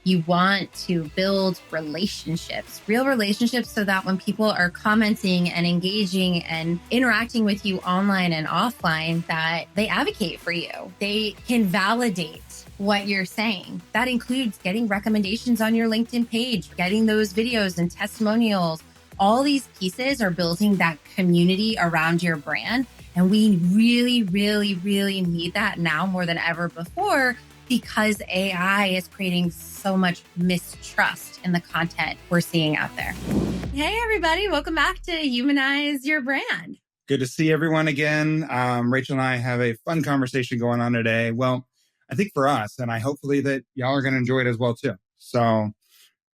You want to build relationships, real relationships, so that when people are commenting and engaging and interacting with you online and offline, that they advocate for you. They can validate what you're saying. That includes getting recommendations on your LinkedIn page, getting those videos and testimonials. All these pieces are building that community around your brand. And we really, really, really need that now more than ever before, because AI is creating so much mistrust in the content we're seeing out there. Hey, everybody. Welcome back to Humanize Your Brand. Good to see everyone again. Rachel and I have a fun conversation going on today. Well, I think for us, and I hopefully that y'all are going to enjoy it as well, too. So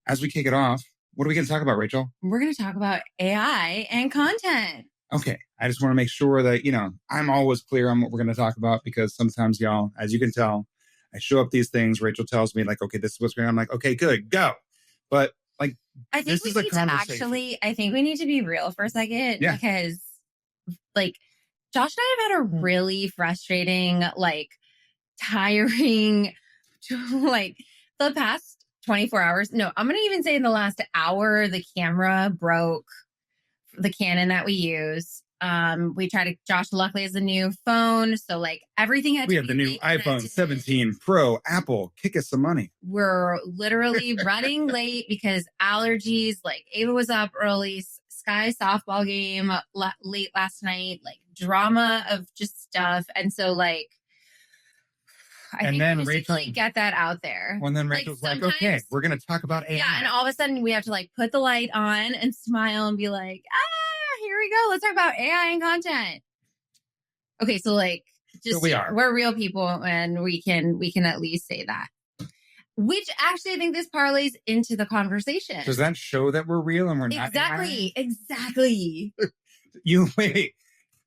as we kick it off, what are we going to talk about, Rachel? We're going to talk about AI and content. Okay. I just want to make sure that, I'm always clear on what we're going to talk about, because sometimes y'all, as you can tell, I show up these things. Rachel tells me like, okay, this is what's going on. I'm like, okay, good, go. But like, I think we need to I think we need to be real for a second, because like Josh and I have had a really frustrating, tiring, the past 24 hours. No, I'm going to even say in the last hour, the camera broke, the Canon that we use. Josh luckily has a new phone. So everything had we have the new iPhone 17 Pro, Apple, kick us some money. We're literally running late because allergies, Ava was up early, Sky softball game late last night, drama of just stuff. And so I think we Rachel get that out there. Well, and then Rachel's okay, we're going to talk about AI. Yeah. And all of a sudden we have to put the light on and smile and be like, here we go. Let's talk about AI and content. Okay. So we're real people, and we can at least say that, which actually I think this parlays into the conversation. Does that show that we're real and we're not? Exactly. Wait.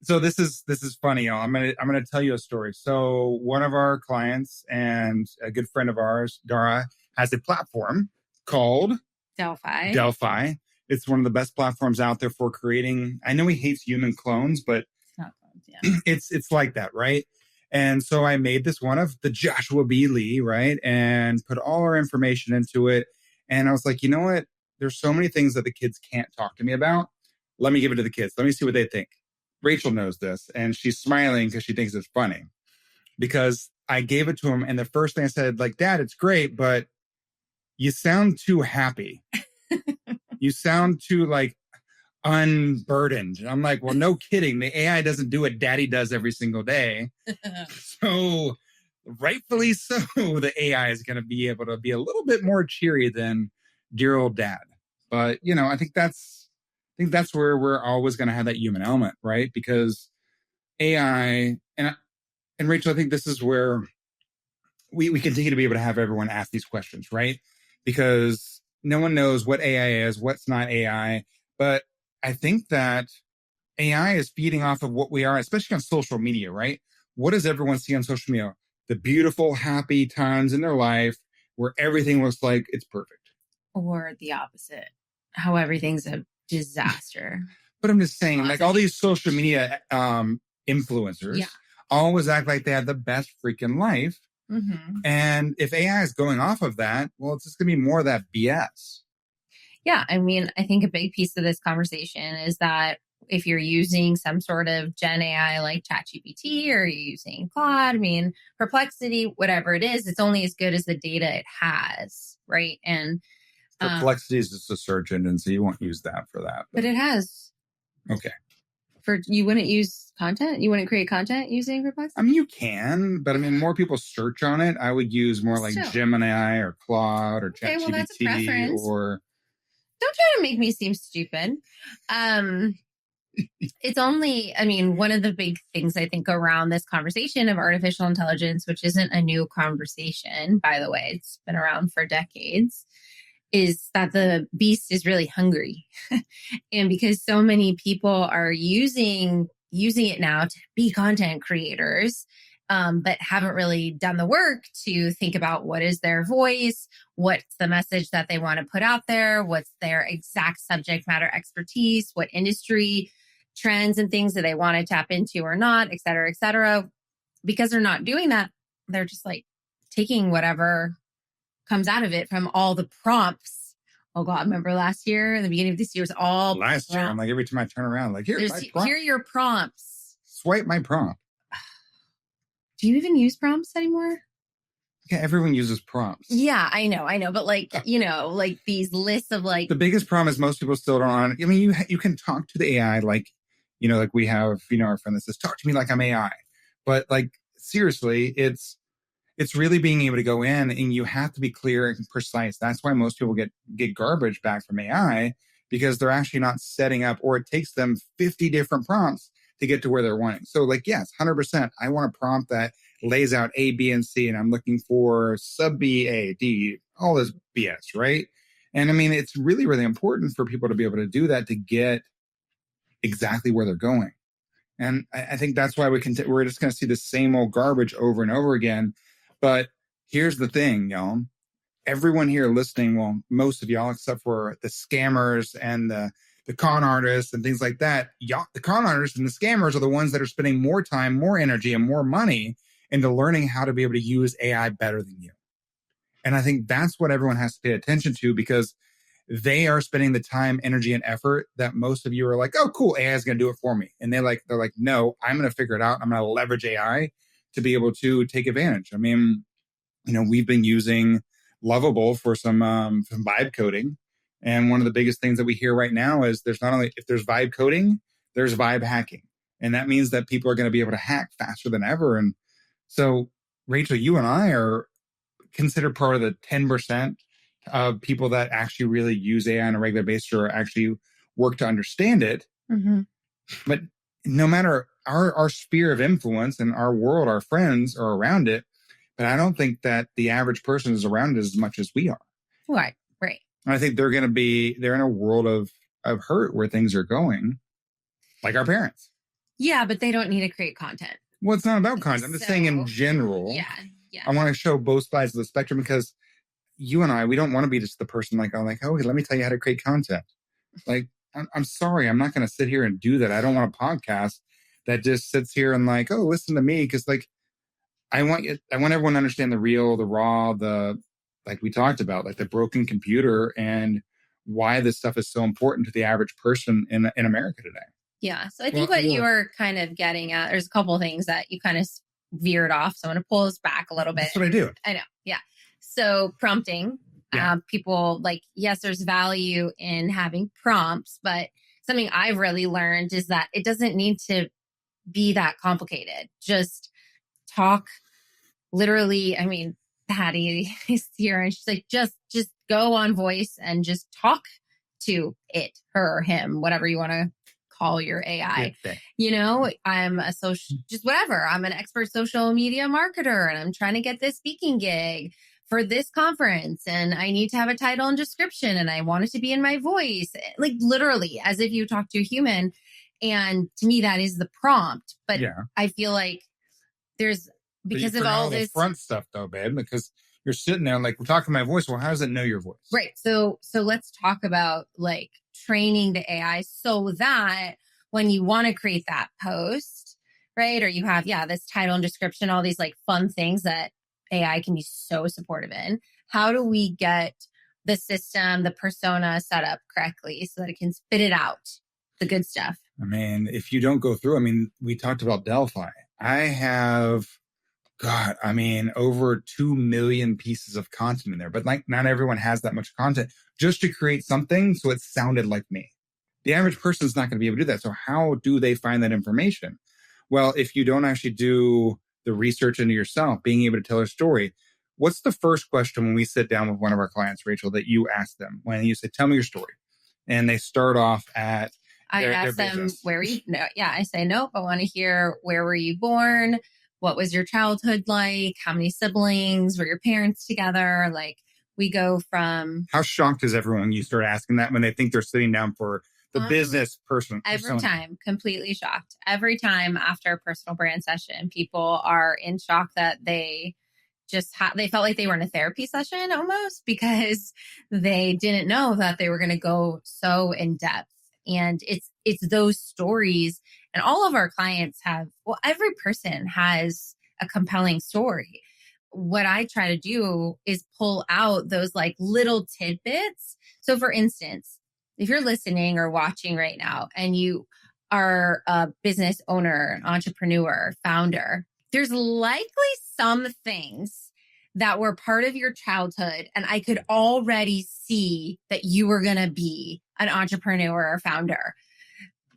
So this is funny, y'all. I'm gonna tell you a story. So one of our clients and a good friend of ours, Dara, has a platform called Delphi. It's one of the best platforms out there for creating. I know he hates human clones, but it's not clones, yeah. it's like that, right? And so I made this one of the Joshua B. Lee, right, and put all our information into it. And I was like, you know what? There's so many things that the kids can't talk to me about. Let me give it to the kids. Let me see what they think. Rachel knows this, and she's smiling because she thinks it's funny. Because I gave it to him, and the first thing I said, Dad, it's great, but you sound too happy. You sound too unburdened. I'm like, well, no kidding. The AI doesn't do what Daddy does every single day. So rightfully so, the AI is going to be able to be a little bit more cheery than dear old Dad. But I think that's where we're always going to have that human element, right? Because AI and Rachel, I think this is where we continue to be able to have everyone ask these questions, right? Because no one knows what AI is, what's not AI. But I think that AI is feeding off of what we are, especially on social media, right? What does everyone see on social media? The beautiful, happy times in their life where everything looks like it's perfect. Or the opposite, how everything's a disaster. But I'm just saying, all these social media influencers always act like they have the best freaking life. Mm-hmm. And if AI is going off of that, well, it's just going to be more of that BS. Yeah. I mean, I think a big piece of this conversation is that if you're using some sort of Gen AI like ChatGPT, or you're using Claude, Perplexity, whatever it is, it's only as good as the data it has, right? And Perplexity is just a search engine, so you won't use that for that. But it has. Okay. You wouldn't use content? You wouldn't create content using Perplexity? You can, but more people search on it. I would use more Gemini or Claude or ChatGPT. Well, that's a preference. Or don't try to make me seem stupid. It's only, one of the big things I think around this conversation of artificial intelligence, which isn't a new conversation, by the way, it's been around for decades, is that the beast is really hungry. And because so many people are using it now to be content creators, but haven't really done the work to think about what is their voice, what's the message that they want to put out there, what's their exact subject matter expertise, what industry trends and things that they want to tap into or not, et cetera, et cetera. Because they're not doing that, they're just taking whatever comes out of it from all the prompts. Oh God, remember last year, the beginning of this year was all last year. I'm like, every time I turn around, like, here are your prompts. Swipe my prompt. Do you even use prompts anymore? Yeah, everyone uses prompts. Yeah, I know. But like, like these lists of like. The biggest problem is most people still don't. I mean, you can talk to the AI like, like we have, our friend that says, talk to me like I'm AI. But like, seriously, it's really being able to go in and you have to be clear and precise. That's why most people get garbage back from AI, because they're actually not setting up, or it takes them 50 different prompts to get to where they're wanting. So like, yes, 100%. I want a prompt that lays out A, B, and C, and I'm looking for sub B, A, D, all this BS, right? And I mean, it's really, really important for people to be able to do that to get exactly where they're going. And I think that's why we're just going to see the same old garbage over and over again. But here's the thing, y'all. Everyone here listening, well, most of y'all, except for the scammers and the con artists and things like that, y'all, the con artists and the scammers are the ones that are spending more time, more energy, and more money into learning how to be able to use AI better than you. And I think that's what everyone has to pay attention to, because they are spending the time, energy, and effort that most of you are like, oh, cool, AI is going to do it for me. And they're like, no, I'm going to figure it out. I'm going to leverage AI to be able to take advantage. I mean, we've been using Lovable for some vibe coding. And one of the biggest things that we hear right now is there's not only, if there's vibe coding, there's vibe hacking. And that means that people are going to be able to hack faster than ever. And so, Rachel, you and I are considered part of the 10% of people that actually really use AI on a regular basis or actually work to understand it. Mm-hmm. But no matter our sphere of influence and our world, our friends are around it. But I don't think that the average person is around it as much as we are. Right. And I think they're in a world of hurt where things are going, like our parents. Yeah, but they don't need to create content. Well, it's not about content. I'm just saying in general. Yeah. I want to show both sides of the spectrum, because you and I, we don't want to be just the person like, oh, let me tell you how to create content. Like, I'm sorry, I'm not going to sit here and do that. I don't want a podcast that just sits here and like, oh, listen to me. Because like, I want everyone to understand the real, the raw, like we talked about, like the broken computer, and why this stuff is so important to the average person in America today. Yeah. So I think what you were kind of getting at, there's a couple of things that you kind of veered off. So I'm going to pull us back a little bit. That's what I do. I know. Yeah. So prompting, people like, yes, there's value in having prompts, but something I've really learned is that it doesn't need to be that complicated. Just talk. Literally, I mean, Patty is here and she's like, just go on voice and just talk to it, her, him, whatever you want to call your AI. I'm a just whatever. I'm an expert social media marketer and I'm trying to get this speaking gig for this conference, and I need to have a title and description, and I want it to be in my voice, like literally as if you talk to a human. And to me, that is the prompt. But I feel like there's, because of all this front stuff though, babe, because you're sitting there like, we're talking my voice. Well, how does it know your voice? Right. So let's talk about like training the AI so that when you want to create that post, right, or you have, this title and description, all these like fun things that AI can be so supportive in, how do we get the system, the persona set up correctly so that it can spit it out, the good stuff? I mean, if you don't go through, we talked about Delphi. I have, over 2 million pieces of content in there, but like not everyone has that much content just to create something so it sounded like me. The average person is not going to be able to do that. So how do they find that information? Well, if you don't actually do the research into yourself, being able to tell a story, what's the first question when we sit down with one of our clients, Rachel, that you ask them when you say, tell me your story? And they start off at I ask them, where were you? No, I say, nope. I want to hear, where were you born? What was your childhood like? How many siblings? Were your parents together? Like, we go from... How shocked is everyone when you start asking that when they think they're sitting down for the business person? Every time, completely shocked. Every time after a personal brand session, people are in shock that they just they felt like they were in a therapy session almost, because they didn't know that they were going to go so in depth. And it's those stories, and all of our clients have, every person has a compelling story, what I try to do is pull out those like little tidbits. So for instance, if you're listening or watching right now and you are a business owner, entrepreneur, founder, there's likely some things that were part of your childhood. And I could already see that you were going to be an entrepreneur or founder.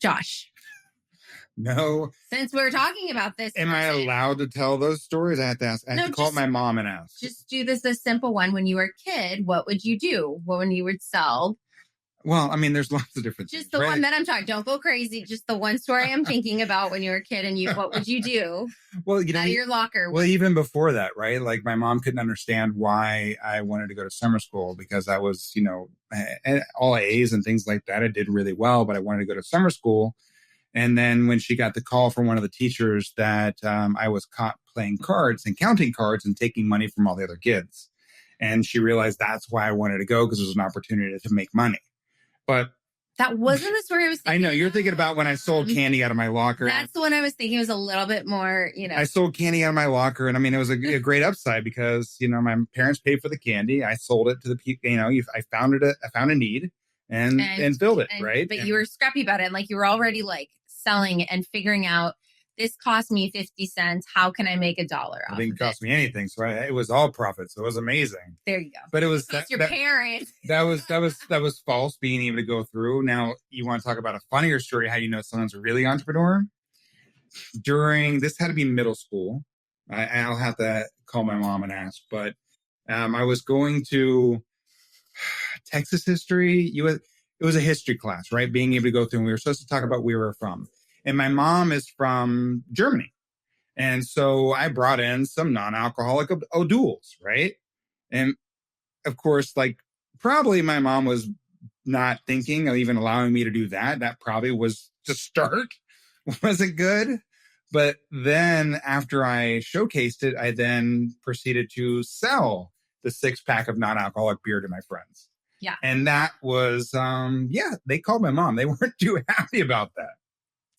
Josh. No. Since we're talking about this. Am I allowed to tell those stories? I have to ask. I have to call my mom and ask. Just do this a simple one. When you were a kid, what would you do? When you would sell? Well, I mean, there's lots of different things. Just the one that I'm talking. Don't go crazy. Just the one story I'm thinking about when you were a kid and what would you do? Well, you know, out of your locker. Well, even before that, right? Like my mom couldn't understand why I wanted to go to summer school because I was, all A's and things like that. I did really well, but I wanted to go to summer school. And then when she got the call from one of the teachers that I was caught playing cards and counting cards and taking money from all the other kids. And she realized that's why I wanted to go because it was an opportunity to make money. But that wasn't the story I was thinking. I know. You're thinking about when I sold candy out of my locker. That's the one I was thinking. It was a little bit more, I sold candy out of my locker. And I mean, it was a great upside because, my parents paid for the candy. I sold it to the people, I found a need and filled it, right? But you were scrappy about it. And like you were already like selling and figuring out, this cost me 50 cents. How can I make $1 off it? Didn't cost me anything. So it was all profit. So it was amazing. There you go. But it was your parents. That was false being able to go through. Now you want to talk about a funnier story, how you know someone's a really entrepreneur? This had to be middle school. I'll have to call my mom and ask, but I was going to Texas history. It was a history class, right? Being able to go through, and we were supposed to talk about where we were from. And my mom is from Germany. And so I brought in some non-alcoholic O'Douls, right? And of course, like probably my mom was not thinking of even allowing me to do that. That probably was to start. Wasn't good. But then after I showcased it, I then proceeded to sell the 6-pack of non-alcoholic beer to my friends. Yeah. And that was, they called my mom. They weren't too happy about that.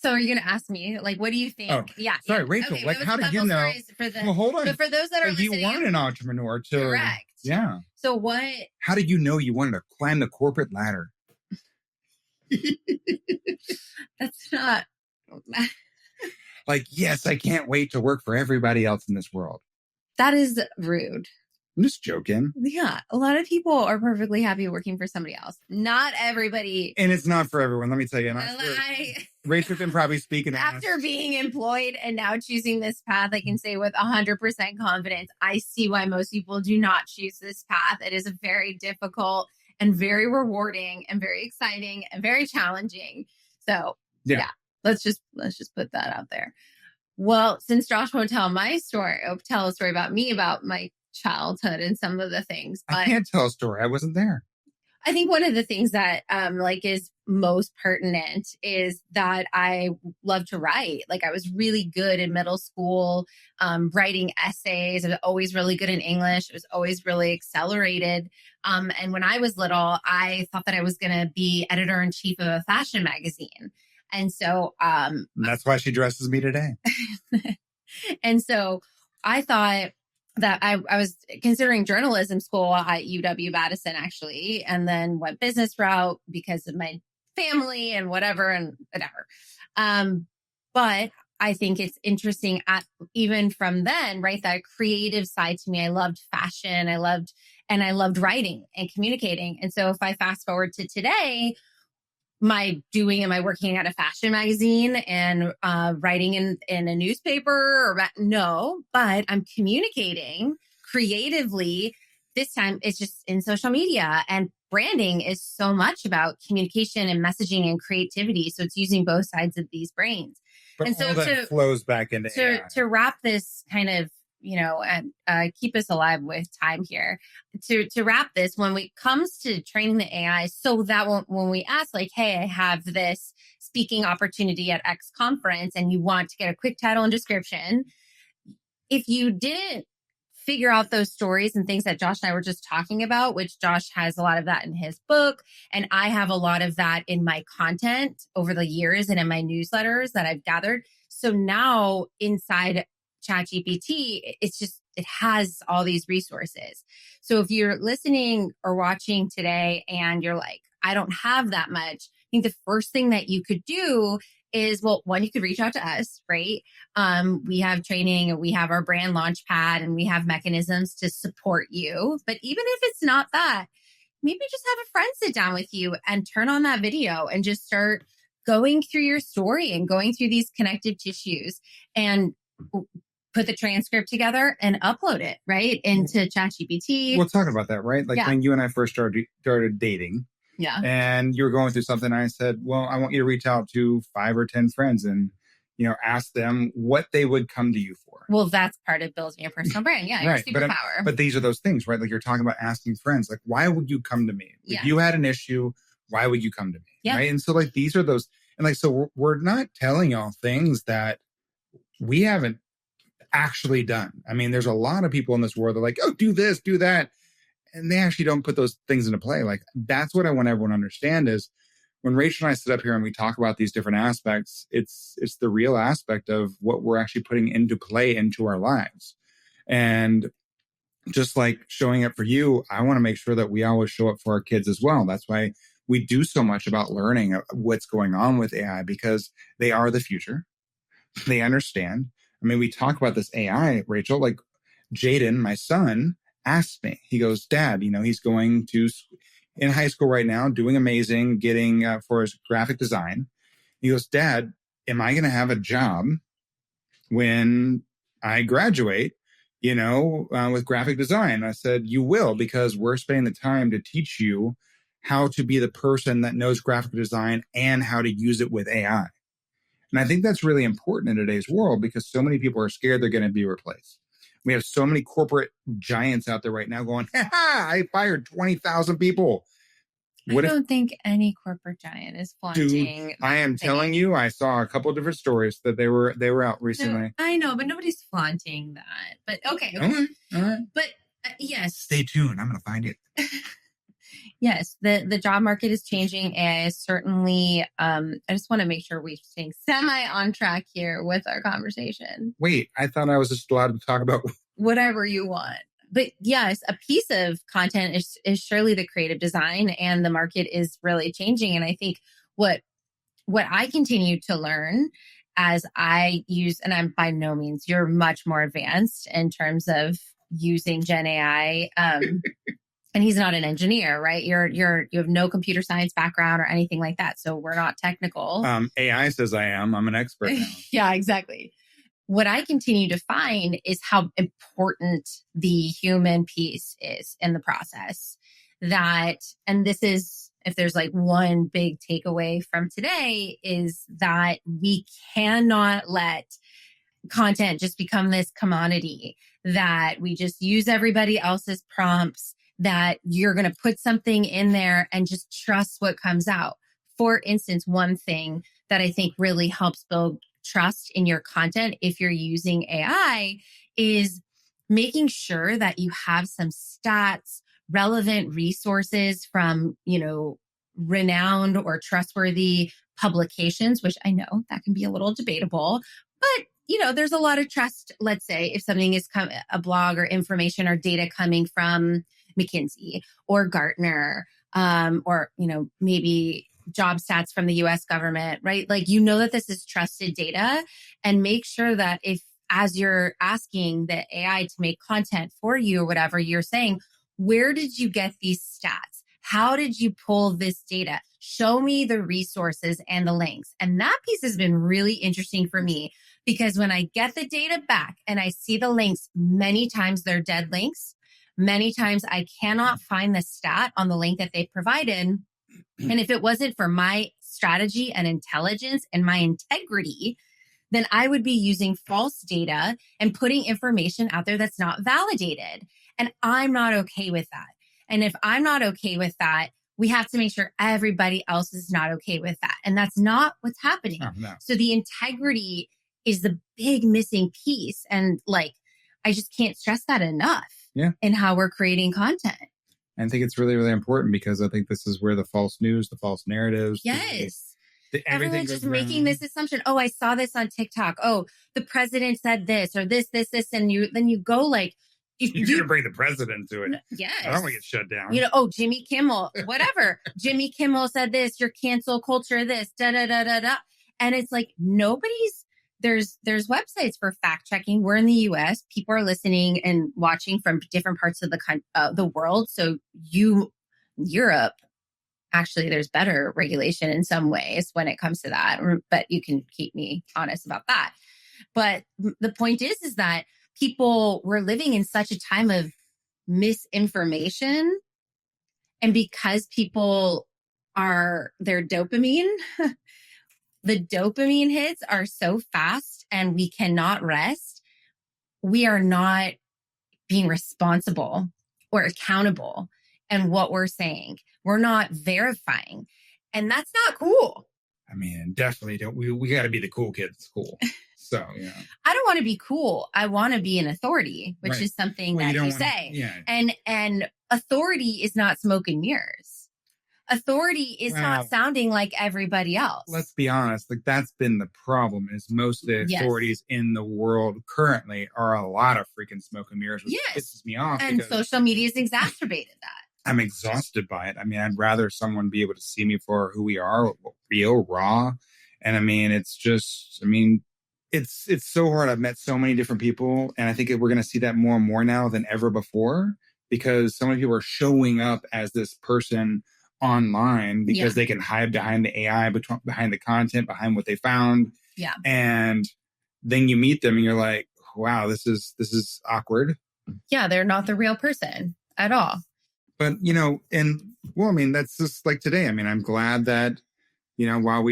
So are you going to ask me, like, what do you think? Oh, yeah. Sorry, Rachel, okay, how did you know? Well, hold on. So for those that are listening. You weren't an entrepreneur too. Correct. Yeah. So what? How did you know you wanted to climb the corporate ladder? That's not. Like, yes, I can't wait to work for everybody else in this world. That is rude. I'm just joking. Yeah. A lot of people are perfectly happy working for somebody else. Not everybody. And it's not for everyone. Let me tell you. Rachel can probably speak. After being employed and now choosing this path, I can say with 100% confidence, I see why most people do not choose this path. It is a very difficult and very rewarding and very exciting and very challenging. So yeah. Let's just put that out there. Well, since Josh won't tell a story about me, about my childhood and some of the things. But I can't tell a story. I wasn't there. I think one of the things that is most pertinent is that I love to write. Like I was really good in middle school, writing essays. I was always really good in English. It was always really accelerated. And when I was little, I thought that I was going to be editor-in-chief of a fashion magazine. And so that's why she dresses me today. And so I thought that I was considering journalism school at UW-Madison, actually, and then went business route because of my family and whatever. But I think it's interesting even from then, right? That creative side to me. I loved fashion. I loved writing and communicating. And so if I fast forward to today, am I working at a fashion magazine and writing in a newspaper? No, but I'm communicating creatively. This time it's just in social media, and branding is so much about communication and messaging and creativity. So it's using both sides of these brains. But and so all that flows back into AI. To wrap this kind of, and keep us alive with time here. To wrap this, when it comes to training the AI, so that when we ask like, hey, I have this speaking opportunity at X conference and you want to get a quick title and description, if you didn't figure out those stories and things that Josh and I were just talking about, which Josh has a lot of that in his book, and I have a lot of that in my content over the years and in my newsletters that I've gathered. So now inside ChatGPT, it's just it has all these resources. So if you're listening or watching today and you're like, I don't have that much, I think the first thing that you could do is, well, one, you could reach out to us, right? We have training and we have our brand launch pad and we have mechanisms to support you. But even if it's not that, maybe just have a friend sit down with you and turn on that video and just start going through your story and going through these connective tissues and put the transcript together and upload it right into ChatGPT. We'll talk about that, right? Like when you and I first started dating. Yeah. And you were going through something. I said, well, I want you to reach out to 5 or 10 friends and, ask them what they would come to you for. Well, that's part of building a personal brand. Yeah. Right. Your superpower. But these are those things, right? Like you're talking about asking friends, like, why would you come to me? If you had an issue, why would you come to me? Yeah. Right. And so like, these are those, and like, so we're not telling y'all things that we haven't actually done. I mean, there's a lot of people in this world that are like, oh, do this, do that. And they actually don't put those things into play. Like, that's what I want everyone to understand is when Rachel and I sit up here and we talk about these different aspects, it's the real aspect of what we're actually putting into play into our lives. And just like showing up for you, I want to make sure that we always show up for our kids as well. That's why we do so much about learning what's going on with AI, because they are the future. They understand. I mean, we talk about this AI, Rachel, like Jaden, my son, asked me, he goes, Dad, he's going to in high school right now, doing amazing, getting for his graphic design. He goes, Dad, am I going to have a job when I graduate, with graphic design? I said, you will, because we're spending the time to teach you how to be the person that knows graphic design and how to use it with AI. And I think that's really important in today's world because so many people are scared they're going to be replaced. We have so many corporate giants out there right now going, I fired 20,000 people. I don't think any corporate giant is flaunting. Dude, I am telling you, I saw a couple of different stories that they were out recently. No, I know, but nobody's flaunting that. But okay. All right. But yes. Stay tuned. I'm going to find it. Yes, the job market is changing. AI is certainly, I just want to make sure we're staying semi on track here with our conversation. Wait, I thought I was just allowed to talk about whatever you want. But yes, a piece of content is surely the creative design, and the market is really changing. And I think what I continue to learn as I use, and I'm by no means, you're much more advanced in terms of using Gen AI. And he's not an engineer, right? You have no computer science background or anything like that. So we're not technical. AI says I am. I'm an expert now. Yeah, exactly. What I continue to find is how important the human piece is in the process. And this is, if there's like one big takeaway from today, is that we cannot let content just become this commodity that we just use everybody else's prompts, that you're going to put something in there and just trust what comes out. For instance, one thing that I think really helps build trust in your content if you're using AI is making sure that you have some stats, relevant resources from, renowned or trustworthy publications, which I know that can be a little debatable, but there's a lot of trust. Let's say if something is a blog or information or data coming from McKinsey or Gartner, or, maybe job stats from the US government, right? Like, that this is trusted data, and make sure that as you're asking the AI to make content for you or whatever, you're saying, where did you get these stats? How did you pull this data? Show me the resources and the links. And that piece has been really interesting for me, because when I get the data back and I see the links, many times they're dead links. Many times I cannot find the stat on the link that they provided. And if it wasn't for my strategy and intelligence and my integrity, then I would be using false data and putting information out there that's not validated. And I'm not okay with that. And if I'm not okay with that, we have to make sure everybody else is not okay with that. And that's not what's happening. Oh, no. So the integrity is the big missing piece. And I just can't stress that enough. Yeah. In how we're creating content. I think it's really, really important, because I think this is where the false news, the false narratives. Yes. Everyone's just making this assumption. Oh, I saw this on TikTok. Oh, the president said this or this, and then you go like, you're going to bring the president to it. Yes. I don't want to get shut down. Oh, Jimmy Kimmel, whatever. Jimmy Kimmel said this, your cancel culture, this, da, da, da, da, da. And it's like, there's websites for fact checking. We're in the US. People are listening and watching from different parts of the world. So Europe, actually, there's better regulation in some ways when it comes to that, but you can keep me honest about that. But the point is that people were living in such a time of misinformation. And because people their dopamine, the dopamine hits are so fast and we cannot rest. We are not being responsible or accountable in what we're saying. We're not verifying. And that's not cool. I mean, definitely don't. We got to be the cool kids at school. So, yeah. I don't want to be cool. I want to be an authority, which is something that you say. Yeah. And authority is not smoke and mirrors. Authority is not sounding like everybody else. Let's be honest. Like, that's been the problem is most of the authorities in the world currently are a lot of freaking smoke and mirrors, which pisses me off. And social media has exacerbated that. I'm exhausted by it. I mean, I'd rather someone be able to see me for who we are, real, raw. And I mean, it's so hard. I've met so many different people, and I think we're going to see that more and more now than ever before because so many people are showing up as this person online because they can hide behind the AI, behind the content, behind what they found. Yeah. And then you meet them and you're like, wow, this is awkward. Yeah, they're not the real person at all. But, that's just like today. I mean, I'm glad that, while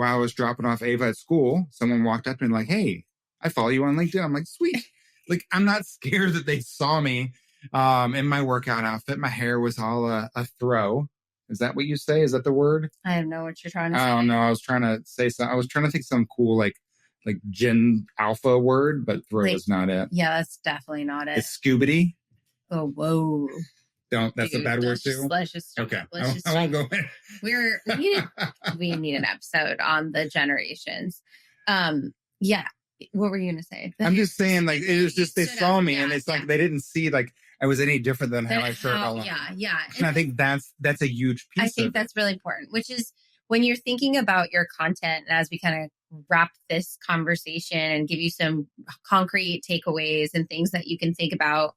I was dropping off Ava at school, someone walked up to me like, hey, I follow you on LinkedIn. I'm like, sweet. Like, I'm not scared that they saw me in my workout outfit. My hair was all a throw. Is that what you say? Is that the word? I don't know what you're trying to say. I don't know. I was trying to say something. I was trying to think some cool, like Gen Alpha word, but throw is not it. Yeah, that's definitely not it. It's Scoobity. Oh, whoa. That's a bad word too. Let's just okay. I won't go in. We need an episode on the generations. Yeah. What were you gonna say? I'm just saying, like, it was just they saw me and it's like they didn't see like I was any different than how I shirt all. Yeah. And I think that's a huge piece. I think that's really important, which is when you're thinking about your content, and as we kind of wrap this conversation and give you some concrete takeaways and things that you can think about,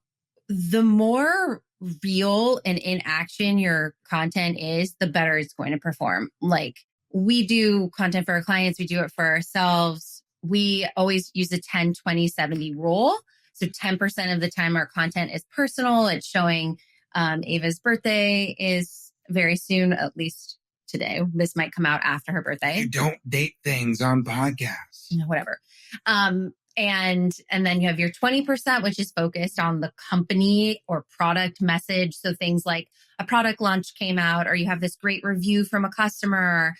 the more real and in action your content is, the better it's going to perform. Like, we do content for our clients, we do it for ourselves. We always use a 10-20-70 rule. So 10% of the time our content is personal. It's showing Ava's birthday is very soon, at least today. This might come out after her birthday. You don't date things on podcasts. Whatever. And then you have your 20%, which is focused on the company or product message. So things like a product launch came out, or you have this great review from a customer,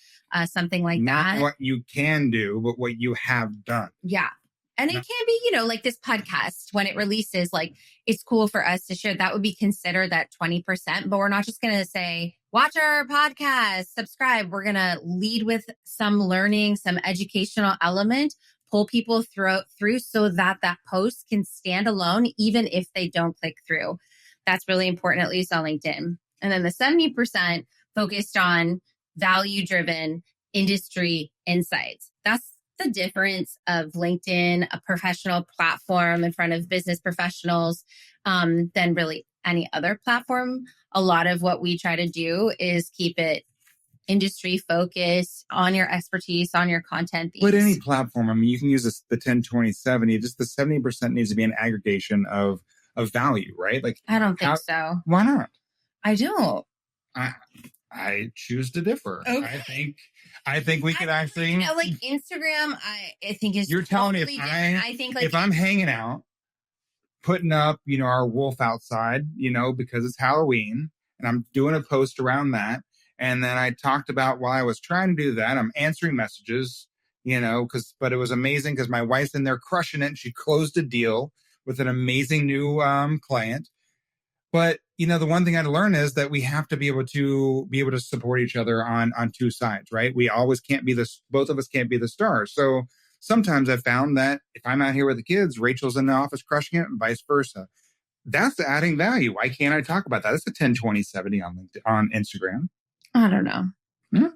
something like that. Not what you can do, but what you have done. Yeah. And it can be, like this podcast, when it releases, like, it's cool for us to share. That would be considered that 20%, but we're not just going to say, watch our podcast, subscribe. We're going to lead with some learning, some educational element, pull people through so that post can stand alone, even if they don't click through. That's really important, at least on LinkedIn. And then the 70% focused on value-driven industry insights. That's the difference of LinkedIn, a professional platform in front of business professionals, than really any other platform. A lot of what we try to do is keep it industry focused, on your expertise, on your content. But any platform, I mean, you can use the 10, 20, 70. Just the 70% needs to be an aggregation of value, right? Like, I don't think so. Why not? I don't. I choose to differ. Okay. I think we could actually, like Instagram. I think is. You're telling me if I'm hanging out, putting up, our wolf outside, because it's Halloween, and I'm doing a post around that, and then I talked about while I was trying to do that, I'm answering messages, but it was amazing because my wife's in there crushing it, and she closed a deal with an amazing new client. But the one thing I learned is that we have to be able to support each other on two sides, right? We always can't be both of us can't be the stars. So sometimes I've found that if I'm out here with the kids, Rachel's in the office crushing it and vice versa. That's adding value. Why can't I talk about that? That's a 10, 20, 70 on LinkedIn, on Instagram. I don't know. Yeah.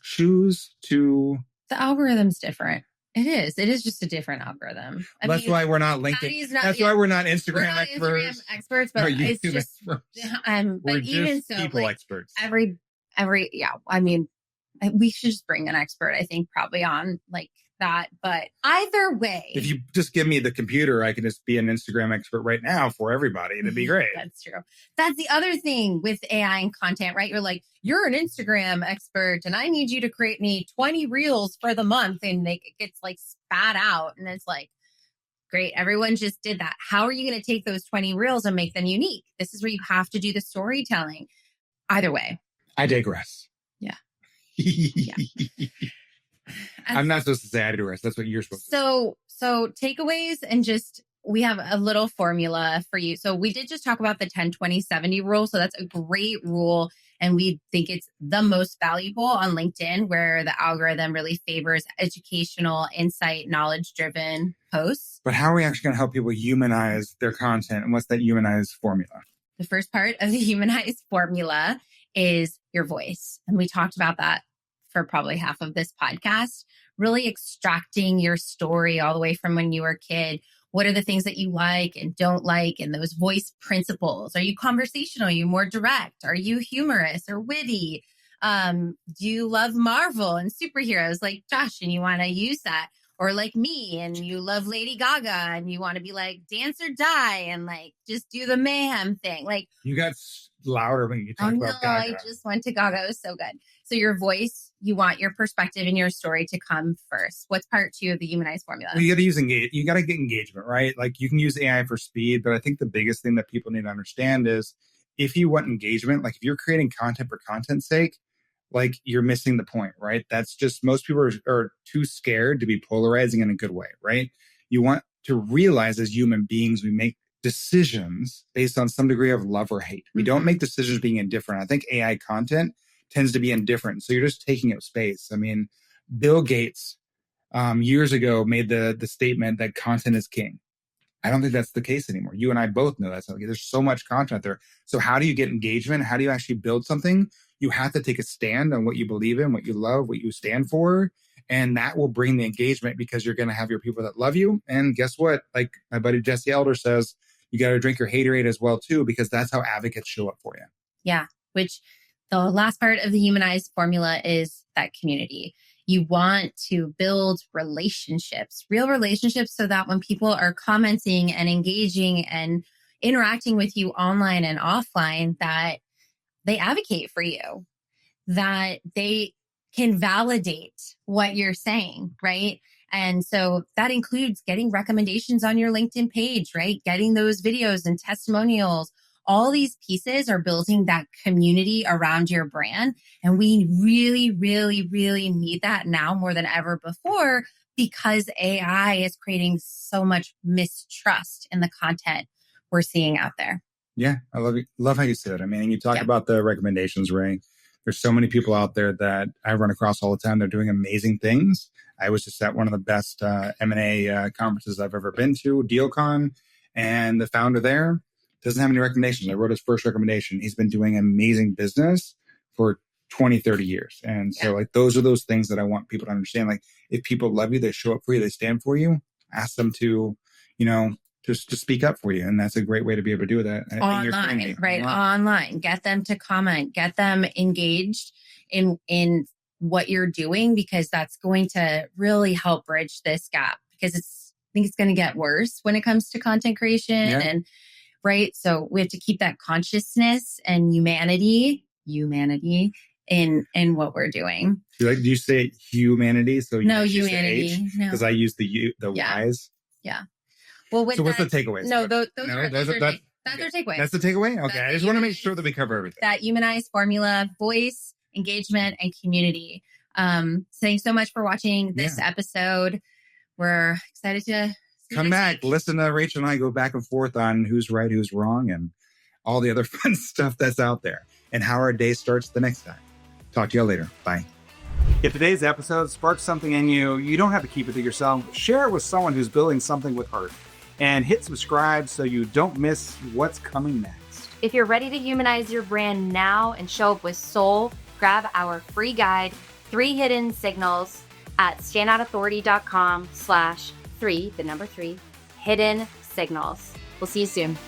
Choose to. The algorithm's different. It is just a different algorithm. That's why we're not LinkedIn. That's why we're not Instagram experts. But it's just, we're even so, people experts. We should just bring an expert, I think, probably on like that. But either way, if you just give me the computer, I can just be an Instagram expert right now for everybody. It'd be great. That's true. That's the other thing with AI and content, right? You're like, you're an Instagram expert and I need you to create me 20 reels for the month. And it gets like spat out. And it's like, great. Everyone just did that. How are you going to take those 20 reels and make them unique? This is where you have to do the storytelling. Either way. I digress. Yeah. Yeah. I'm not supposed to say I digress. That's what you're supposed to say. So takeaways, and just, we have a little formula for you. So we did just talk about the 10, 20, 70 rule. So that's a great rule. And we think it's the most valuable on LinkedIn, where the algorithm really favors educational, insight, knowledge-driven posts. But how are we actually going to help people humanize their content? And what's that humanize formula? The first part of the humanize formula is your voice. And we talked about that for probably half of this podcast, really extracting your story all the way from when you were a kid. What are the things that you like and don't like? And those voice principles. Are you conversational? Are you more direct? Are you humorous or witty? Do you love Marvel and superheroes like Josh and you want to use that? Or like me and you love Lady Gaga and you want to be like dance or die and like just do the mayhem thing. Like, you got louder when you talked about Gaga. I just went to Gaga. It was so good. So your voice, you want your perspective and your story to come first. What's part 2 of the humanize formula? Well, you got to use you got to get engagement, right? Like you can use AI for speed, but I think the biggest thing that people need to understand is if you want engagement, like if you're creating content for content's sake, like you're missing the point, right? That's just, most people are too scared to be polarizing in a good way, right? You want to realize as human beings, we make decisions based on some degree of love or hate. We don't make decisions being indifferent. I think AI content tends to be indifferent. So you're just taking up space. I mean, Bill Gates years ago made the statement that content is king. I don't think that's the case anymore. You and I both know that's not the case. There's so much content there. So how do you get engagement? How do you actually build something? You have to take a stand on what you believe in, what you love, what you stand for. And that will bring the engagement because you're going to have your people that love you. And guess what? Like my buddy Jesse Elder says, you got to drink your haterade as well, too, because that's how advocates show up for you. Yeah, which the last part of the humanize formula is that community. You want to build relationships, real relationships, so that when people are commenting and engaging and interacting with you online and offline, that they advocate for you, that they can validate what you're saying, right? And so that includes getting recommendations on your LinkedIn page, right? Getting those videos and testimonials. All these pieces are building that community around your brand. And we really, really, really need that now more than ever before, because AI is creating so much mistrust in the content we're seeing out there. Yeah, I love how you said it. I mean, you talk about the recommendations, Ray. There's so many people out there that I run across all the time. They're doing amazing things. I was just at one of the best M&A conferences I've ever been to, DealCon, and the founder there doesn't have any recommendations. I wrote his first recommendation. He's been doing amazing business for 20, 30 years. And so like those are those things that I want people to understand. Like if people love you, they show up for you, they stand for you, ask them to, just to speak up for you. And that's a great way to be able to do that. Online, right? Online. Get them to comment, get them engaged in what you're doing, because that's going to really help bridge this gap, because I think it's going to get worse when it comes to content creation and right. So we have to keep that consciousness and humanity in what we're doing. Do you say humanity? So no, humanity. Because I use the Y's. Yeah. Well, so what's the takeaway? No, those are takeaways. That's the takeaway? Okay. I just want to make sure that we cover everything. That humanize formula, voice, engagement, and community. Thanks so much for watching this episode. We're excited to come back. Listen to Rachel and I go back and forth on who's right, who's wrong. And all the other fun stuff that's out there, and how our day starts the next time. Talk to y'all later. Bye. If today's episode sparked something in you, you don't have to keep it to yourself. Share it with someone who's building something with heart. And hit subscribe so you don't miss what's coming next. If you're ready to humanize your brand now and show up with soul, grab our free guide, 3 Hidden Signals, at standoutauthority.com/3, the number 3, hidden signals. We'll see you soon.